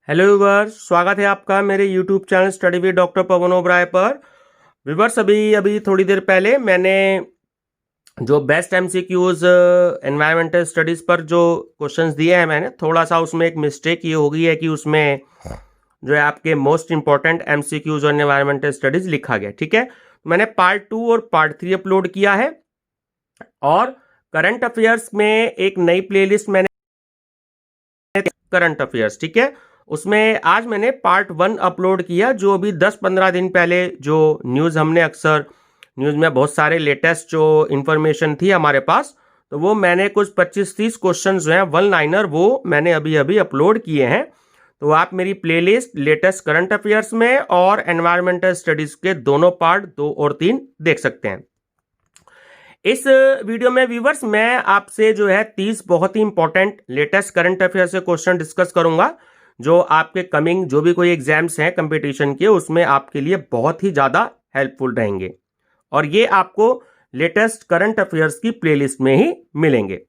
Hello viewers, स्वागत है आपका मेरे YouTube channel study with doctor Pawan Oberoi पर। व्यूअर्स, अभी थोड़ी देर पहले मैंने जो बेस्ट एमसीक्यूज एनवायरमेंटल स्टडीज पर जो क्वेश्चंस दिए हैं, मैंने थोड़ा सा उसमें एक मिस्टेक ये हो गई है कि उसमें जो है आपके मोस्ट इंपॉर्टेंट एमसीक्यूज और एनवायरमेंटल स्टडीज लिखा गया। ठीक है, मैंने पार्ट 2 और पार्ट 3 अपलोड किया है और करंट अफेयर्स में एक नई प्लेलिस्ट मैंने करंट अफेयर्स, ठीक है, उसमें आज मैंने पार्ट 1 अपलोड किया। जो अभी 10-15 दिन पहले जो न्यूज़ हमने अक्सर न्यूज़ में बहुत सारे लेटेस्ट जो इंफॉर्मेशन थी हमारे पास, तो वो मैंने कुछ 25-30 क्वेश्चन जो हैं वन लाइनर वो मैंने अभी अपलोड किए हैं। तो आप मेरी प्लेलिस्ट लेटेस्ट करंट अफेयर्स में और एनवायरमेंटल स्टडीज के दोनों पार्ट 2 और 3 देख सकते हैं। इस वीडियो में व्यूवर्स मैं आपसे जो है 30 बहुत ही इंपॉर्टेंट लेटेस्ट करंट अफेयर से क्वेश्चन डिस्कस करूंगा, जो आपके कमिंग जो भी कोई एग्जाम्स हैं कंपटीशन के, उसमें आपके लिए बहुत ही ज्यादा हेल्पफुल रहेंगे और ये आपको लेटेस्ट करंट अफेयर्स की प्लेलिस्ट में ही मिलेंगे।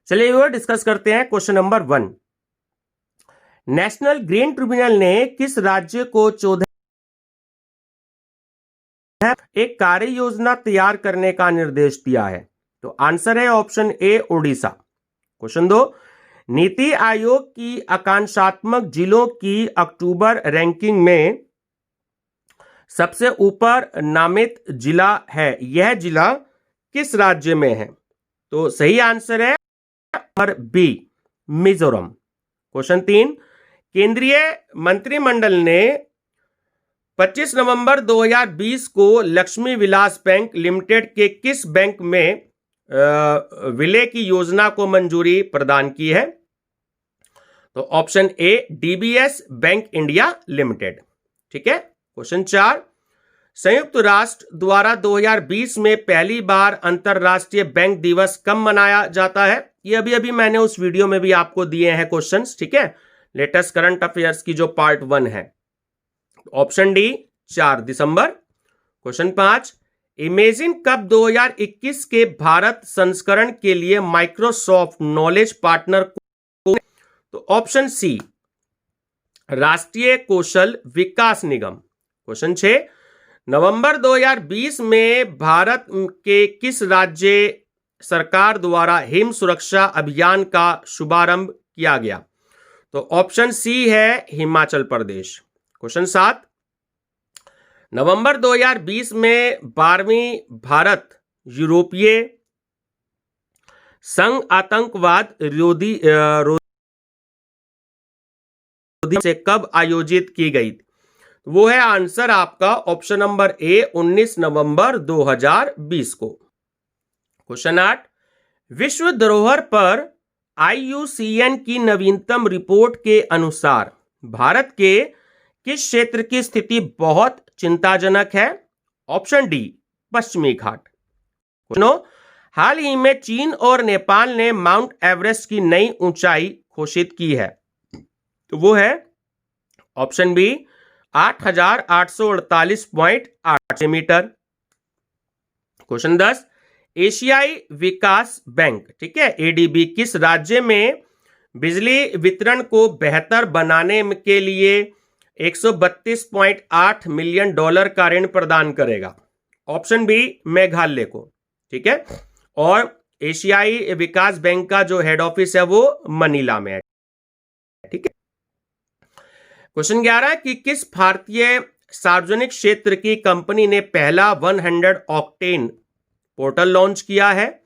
चलिए व्यूअर डिस्कस करते हैं। Question number 1, national green tribunal ने किस राज्य को 14 एक कार्य योजना तैयार करने का निर्देश दिया है? तो आंसर है option A Orissa. Question 2, NITI Aayog की आकांक्षात्मक जिलों की अक्टूबर रैंकिंग में सबसे ऊपर नामित जिला है, यह जिला किस राज्य में है? तो सही आंसर है नंबर बी, मिजोरम। क्वेश्चन 3, केंद्रीय मंत्रिमंडल ने 25 नवंबर 2020 को लक्ष्मी विलास बैंक लिमिटेड के किस बैंक में विलय की योजना को मंजूरी प्रदान की है? तो option A DBS bank India limited. ठीक है। क्वेश्चन 4, संयुक्त राष्ट्र द्वारा 2020 में पहली बार अंतरराष्ट्रीय बैंक दिवस कब मनाया जाता है? ये अभी मैंने उस वीडियो में भी आपको दिए हैं क्वेश्चंस। ठीक है, लेटेस्ट करंट अफेयर्स की जो पार्ट 1 है। ऑप्शन डी 4 दिसंबर। क्वेश्चन 5, इमेजिन कप 2021 के भारत संस्करण के लिए माइक्रोसॉफ्ट नॉलेज पार्टनर को? तो ऑप्शन सी राष्ट्रीय कौशल विकास निगम। क्वेश्चन 6, नवंबर 2020 में भारत के किस राज्य सरकार द्वारा हिम सुरक्षा अभियान का शुभारंभ किया गया? तो ऑप्शन सी है हिमाचल प्रदेश। क्वेश्चन 7, नवंबर 2020 में 12वीं भारत यूरोपीय संघ आतंकवाद विरोधी से कब आयोजित की गई? वो है आंसर आपका ऑप्शन नंबर ए 19 नवंबर 2020 को। क्वेश्चन 8, विश्व धरोहर पर IUCN की नवीनतम रिपोर्ट के अनुसार भारत के किस क्षेत्र की स्थिति बहुत चिंताजनक है? ऑप्शन डी पश्चिमी घाट। हाल ही में चीन और नेपाल ने माउंट एवरेस्ट की नई ऊंचाई घोषित की है, तो वो है ऑप्शन बी 8,848.8 मीटर। क्वेश्चन 10, एशियाई विकास बैंक, ठीक है, ADB किस राज्य में बिजली वितरण को बेहतर बनाने के लिए $132.8 मिलियन का ऋण प्रदान करेगा? ऑप्शन बी मेघालय को। ठीक है, और एशियाई विकास बैंक का जो हेड ऑफिस है वो मनीला में है। ठीक है। क्वेश्चन 11, कि किस भारतीय सार्वजनिक क्षेत्र की कंपनी ने पहला 100 ऑक्टेन पोर्टल लॉन्च किया है?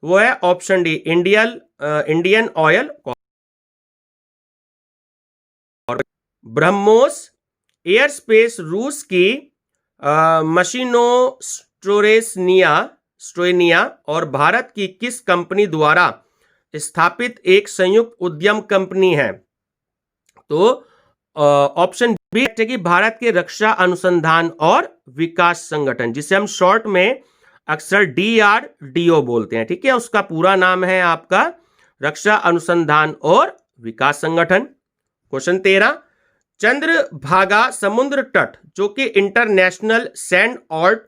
वो है option D Indian oil. BrahMos aerospace रूस की मशीनो स्ट्रोनिया और भारत की किस कंपनी द्वारा स्थापित एक संयुक्त उद्यम कंपनी है? तो ऑप्शन बी है कि भारत के रक्षा अनुसंधान और विकास संगठन, जिसे हम शॉर्ट में अक्सर DRDO बोलते हैं। ठीक है, उसका पूरा नाम है आपका रक्षा अनुसंधान और विकास संगठन। क्वेश्चन 13, चंद्रभागा समुद्र तट जो कि इंटरनेशनल सैंड आर्ट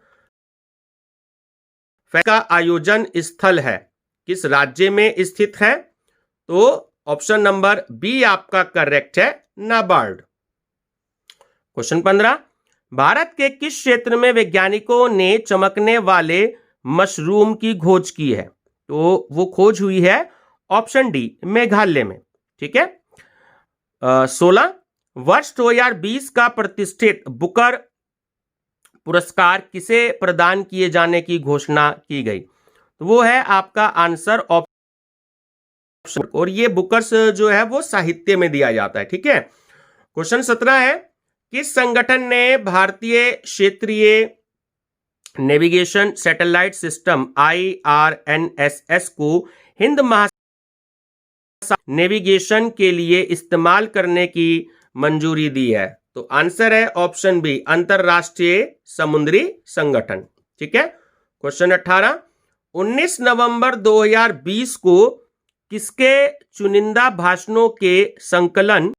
का आयोजन स्थल है, किस राज्य में स्थित है? तो ऑप्शन नंबर बी आपका करेक्ट है, नाबार्ड। क्वेश्चन 15, भारत के किस क्षेत्र में वैज्ञानिकों ने चमकने वाले मशरूम की खोज की है? तो वो खोज हुई है ऑप्शन डी, मेघालय में। ठीक है। 16, वर्ष 2020 का प्रतिष्ठित बुकर पुरस्कार किसे प्रदान किए जाने की घोषणा की गई? तो वो है आपका आंसर ऑप्शन, और ये बुकर्स जो है वो साहित्य में दिया जाता है। ठीक है। क्वेश्चन 17 है, किस संगठन ने भारतीय क्षेत्रीय नेविगेशन सैटेलाइट सिस्टम IRNSS को हिंद महासागर नेविगेशन के लिए इस्तेमाल करने की मंजूरी दी है? तो आंसर है ऑप्शन बी, अंतरराष्ट्रीय समुद्री संगठन। ठीक है। क्वेश्चन 18, 19 नवंबर 2020 को किसके चुनिंदा भाषणों के संकलन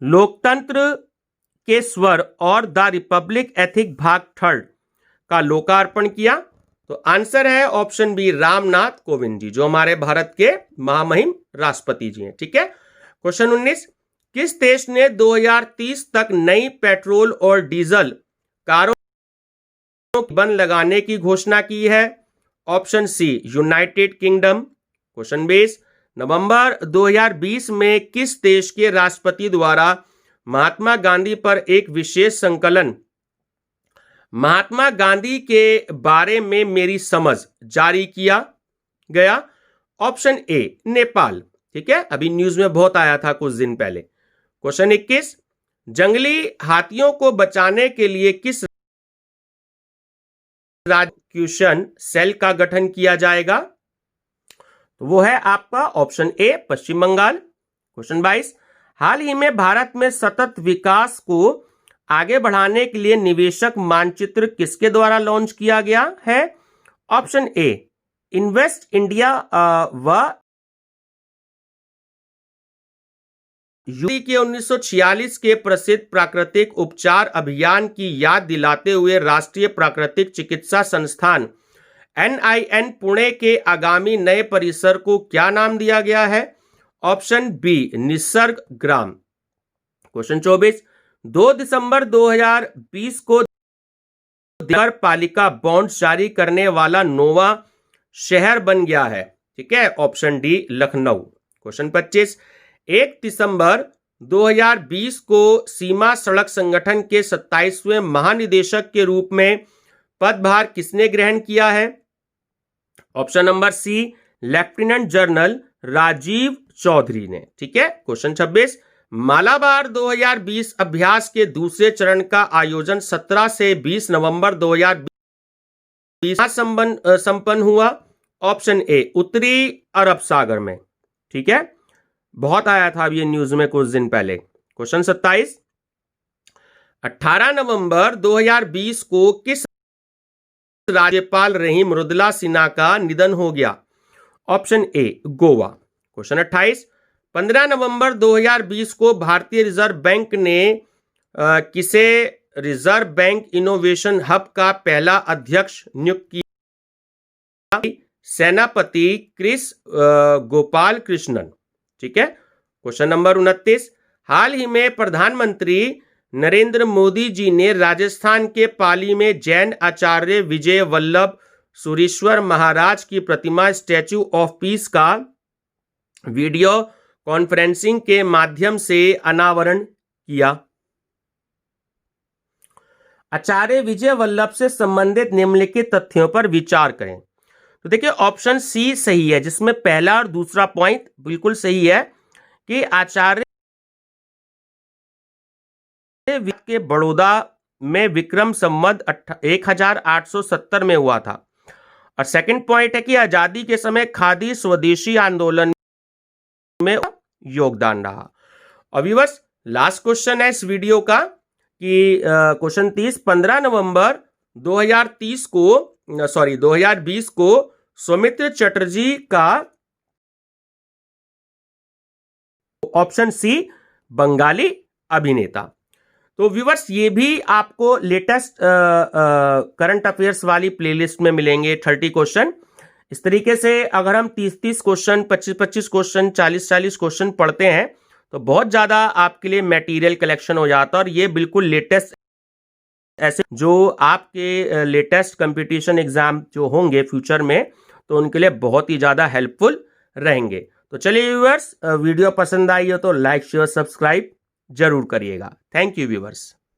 लोकतंत्र के स्वर और द रिपब्लिक एथिक भाग 3 का लोकार्पण किया? तो आंसर है ऑप्शन बी, रामनाथ कोविंद जी, जो हमारे भारत के महामहिम राष्ट्रपति जी हैं। ठीक है। क्वेश्चन 19, किस देश ने 2030 तक नई पेट्रोल और डीजल कारों पर बैन लगाने की घोषणा की है? Option C, United Kingdom. Question 20, नवंबर 2020 में किस देश के राष्ट्रपति द्वारा महात्मा गांधी पर एक विशेष संकलन महात्मा गांधी के बारे में मेरी समझ जारी किया गया? Option A, Nepal. ठीक है, अभी न्यूज में बहुत आया था कुछ दिन पहले। क्वेश्चन 21, जंगली हाथियों को बचाने के लिए किस राज्य सेल का गठन किया जाएगा? तो वो है आपका option A, Paschim Bengal. Question 22, हाल ही में भारत में सतत विकास को आगे बढ़ाने के लिए निवेशक मानचित्र किसके द्वारा लॉन्च किया गया है? ऑप्शन ए, इन्वेस्ट इंडिया व के 1946 के प्रसिद्ध प्राकृतिक उपचार अभियान की याद दिलाते हुए राष्ट्रीय प्राकृतिक चिकित्सा संस्थान NIN पुणे के आगामी नए परिसर को क्या नाम दिया गया है? ऑप्शन बी, निसर्ग ग्राम। क्वेश्चन 24, 2 दिसंबर 2020 को नगर पालिका बॉन्ड जारी करने वाला नोवा शहर बन गया है? ठीक है, ऑप्शन डी, लखनऊ। क्वेश्चन 25, 1 दिसंबर 2020 को सीमा सड़क संगठन के 27वें महानिदेशक के रूप में पदभार किसने ग्रहण किया है? Option number C, lieutenant general Rajiv Chaudhary ने। ठीक है। क्वेश्चन 26, मालाबार 2020 अभ्यास के दूसरे चरण का आयोजन 17 से 20 नवंबर 2020 संपन्न हुआ? ऑप्शन ए, उत्तरी अरब सागर में। ठीक है, बहुत आया था अब ये न्यूज में कुछ दिन पहले। क्वेश्चन 27, 18 नवंबर 2020 को किस राज्यपाल रही मृदुला सिन्हा का निधन हो गया? Option A, Goa. क्वेश्चन 28, 15 नवंबर 2020 को भारतीय रिजर्व बैंक ने किसे रिजर्व बैंक इनोवेशन हब का पहला अध्यक्ष नियुक्त किया? सेनापति क्रिस गोपाल कृष्णन। ठीक है। क्वेश्चन नंबर 29, हाल ही में प्रधानमंत्री नरेंद्र मोदी जी ने राजस्थान के पाली में जैन आचार्य विजय वल्लभ सुरीश्वर महाराज की प्रतिमा स्टैच्यू ऑफ पीस का वीडियो कॉन्फ्रेंसिंग के माध्यम से अनावरण किया? आचार्य विजय वल्लभ से संबंधित निम्नलिखित तथ्यों पर विचार करें। तो देखिए, ऑप्शन सी सही है, जिसमें पहला और दूसरा पॉइंट बिल्कुल सही है कि आचार्य के बड़ौदा में विक्रम संवत 1870 में हुआ था। और सेकंड पॉइंट है कि आजादी के समय खादी स्वदेशी आंदोलन में योगदान रहा। और व्यूअर्स, लास्ट क्वेश्चन है इस वीडियो का कि क्वेश्चन 30, 15 नवंबर 2020 को सौमित्र चटर्जी का ऑप्शन सी, बंगाली अभिनेता। तो व्यूअर्स, ये भी आपको लेटेस्ट करंट अफेयर्स वाली प्लेलिस्ट में मिलेंगे 30 क्वेश्चन। इस तरीके से अगर हम 30-30 क्वेश्चन, 25-25 क्वेश्चन, 40-40 क्वेश्चन पढ़ते हैं तो बहुत ज़्यादा आपके लिए मटेरियल कलेक्शन हो जाता है और ये बिल्कुल लेटेस्ट ऐसे जो आपके लेटेस्ट कंपटीशन एग्जाम जो होंगे फ्यूचर में तो उनके लिए बहुत ही ज़्यादा हेल्पफुल रहेंगे। तो चलिए व्यूअर्स, वीडियो पसंद आई हो तो लाइक शेयर सब्सक्राइब जरूर करिएगा। Thank you viewers.